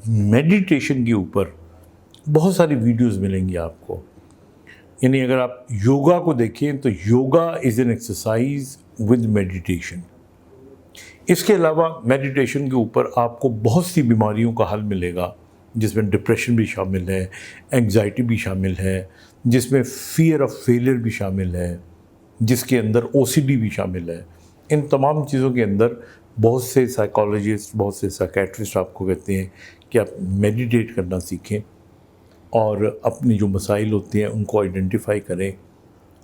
Meditation کے اوپر بہت ساری ویڈیوز ملیں گی آپ کو. یعنی اگر آپ یوگا کو دیکھیں تو yoga is an exercise with meditation. اس کے علاوہ میڈیٹیشن کے اوپر آپ کو بہت سی بیماریوں کا حل ملے گا، جس میں ڈپریشن بھی شامل ہے، انگزائٹی بھی شامل ہے، جس میں فیئر آف فیلئر بھی شامل ہے، جس کے اندر OCD بھی شامل ہے. ان تمام چیزوں کے اندر بہت سے سائیکالوجسٹ، بہت سے سائیکیٹرسٹ آپ کو کہتے ہیں کہ آپ میڈیٹیٹ کرنا سیکھیں اور اپنے جو مسائل ہوتے ہیں ان کو آئیڈینٹیفائی کریں،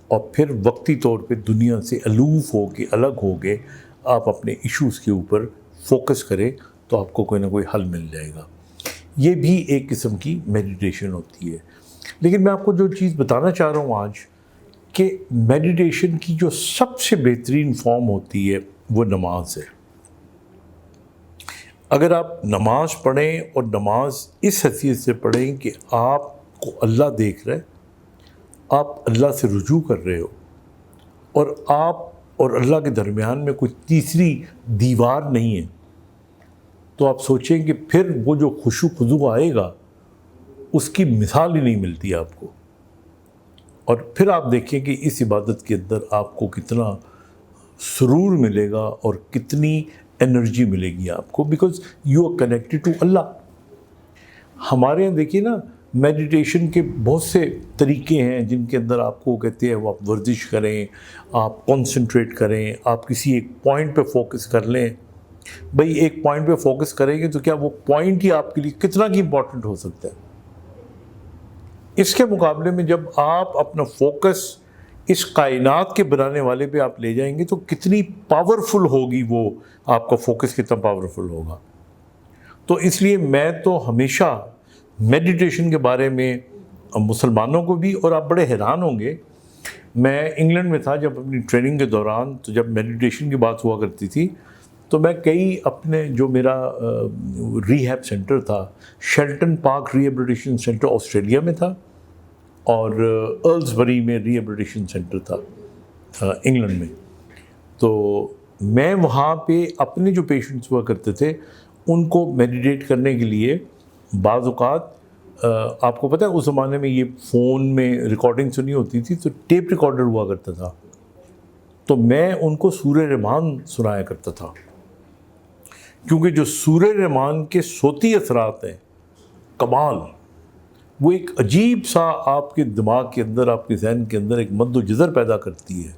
اور پھر وقتی طور پہ دنیا سے الوف ہو کے، الگ ہو کے آپ اپنے ایشوز کے اوپر فوکس کریں تو آپ کو کوئی نہ کوئی حل مل جائے گا. یہ بھی ایک قسم کی میڈیٹیشن ہوتی ہے. لیکن میں آپ کو جو چیز بتانا چاہ رہا ہوں آج، کہ میڈیٹیشن کی جو سب سے بہترین فارم ہوتی ہے وہ نماز ہے. اگر آپ نماز پڑھیں اور نماز اس حیثیت سے پڑھیں کہ آپ کو اللہ دیکھ رہے، آپ اللہ سے رجوع کر رہے ہو، اور آپ اور اللہ کے درمیان میں کوئی تیسری دیوار نہیں ہے، تو آپ سوچیں کہ پھر وہ جو خشوع خضوع آئے گا اس کی مثال ہی نہیں ملتی آپ کو. اور پھر آپ دیکھیں کہ اس عبادت کے اندر آپ کو کتنا سرور ملے گا اور کتنی انرجی ملے گی آپ کو، because you are connected to Allah. ہمارے یہاں دیکھیے نا، میڈیٹیشن کے بہت سے طریقے ہیں جن کے اندر آپ کو کہتے ہیں وہ آپ ورزش کریں، آپ کنسنٹریٹ کریں، آپ کسی ایک پوائنٹ پہ فوکس کر لیں. بھئی ایک پوائنٹ پہ فوکس کریں گے تو کیا وہ پوائنٹ ہی آپ کے لیے کتنا کی امپورٹنٹ ہو سکتا ہے؟ اس کے مقابلے میں جب آپ اپنا فوکس اس کائنات کے بنانے والے پہ آپ لے جائیں گے تو کتنی پاورفل ہوگی وہ، آپ کا فوکس کتنا پاورفل ہوگا. تو اس لیے میں تو ہمیشہ میڈیٹیشن کے بارے میں مسلمانوں کو بھی، اور آپ بڑے حیران ہوں گے، میں انگلینڈ میں تھا جب اپنی ٹریننگ کے دوران، تو جب میڈیٹیشن کی بات ہوا کرتی تھی تو میں کئی اپنے جو میرا ریہیب سینٹر تھا، Sheldon park rehabilitation centre Australia میں تھا، اور ارلسبری میں ریہیبلیٹیشن سینٹر تھا انگلینڈ میں. تو میں وہاں پہ اپنے جو پیشنٹس ہوا کرتے تھے ان کو میڈیٹیٹ کرنے کے لیے بعض اوقات، آپ کو پتہ ہے اس زمانے میں یہ فون میں ریکارڈنگ سنی ہوتی تھی تو ٹیپ ریکارڈر ہوا کرتا تھا، تو میں ان کو سورہ رحمان سنایا کرتا تھا. کیونکہ جو سورہ رحمان کے صوتی اثرات ہیں کمال، وہ ایک عجیب سا آپ کے دماغ کے اندر، آپ کے ذہن کے اندر ایک مد و جزر پیدا کرتی ہے،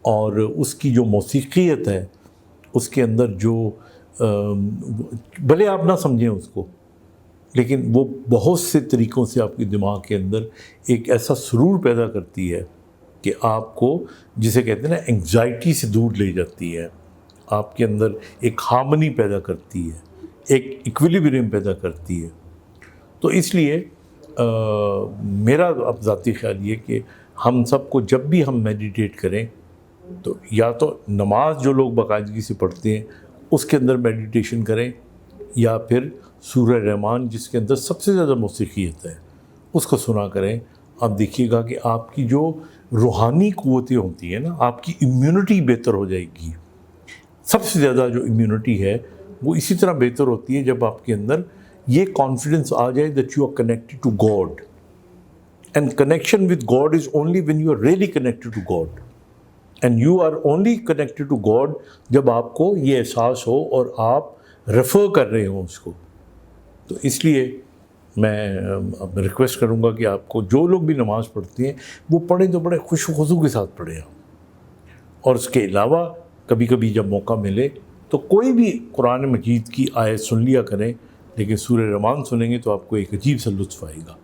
اور اس کی جو موسیقیت ہے اس کے اندر جو بھلے آپ نہ سمجھیں اس کو، لیکن وہ بہت سے طریقوں سے آپ کے دماغ کے اندر ایک ایسا سرور پیدا کرتی ہے کہ آپ کو، جسے کہتے ہیں نا، انگزائٹی سے دور لے جاتی ہے، آپ کے اندر ایک ہارمنی پیدا کرتی ہے، ایک ایکویلیبریم پیدا کرتی ہے. تو اس لیے میرا اب ذاتی خیال یہ کہ ہم سب کو جب بھی ہم میڈیٹیٹ کریں تو یا تو نماز جو لوگ باقاعدگی سے پڑھتے ہیں اس کے اندر میڈیٹیشن کریں، یا پھر سورہ رحمان جس کے اندر سب سے زیادہ موسیقیت ہے اس کو سنا کریں. آپ دیکھیے گا کہ آپ کی جو روحانی قوتیں ہوتی ہیں نا، آپ کی امیونٹی بہتر ہو جائے گی. سب سے زیادہ جو امیونٹی ہے وہ اسی طرح بہتر ہوتی ہے جب آپ کے اندر یہ کانفیڈنس آ جائے that you are connected to God. And connection with God is only when you are really connected to God. And you are only connected to God جب آپ کو یہ احساس ہو اور آپ ریفر کر رہے ہوں اس کو. تو اس لیے میں ریکویسٹ کروں گا کہ آپ کو، جو لوگ بھی نماز پڑھتے ہیں وہ پڑھیں تو بڑے خوش و خضوع کے ساتھ پڑھیں. اور اس کے علاوہ کبھی کبھی جب موقع ملے تو کوئی بھی قرآن مجید کی آیت سن لیا کریں، لیکن سورہ رحمان سنیں گے تو آپ کو ایک عجیب سا لطف آئے گا.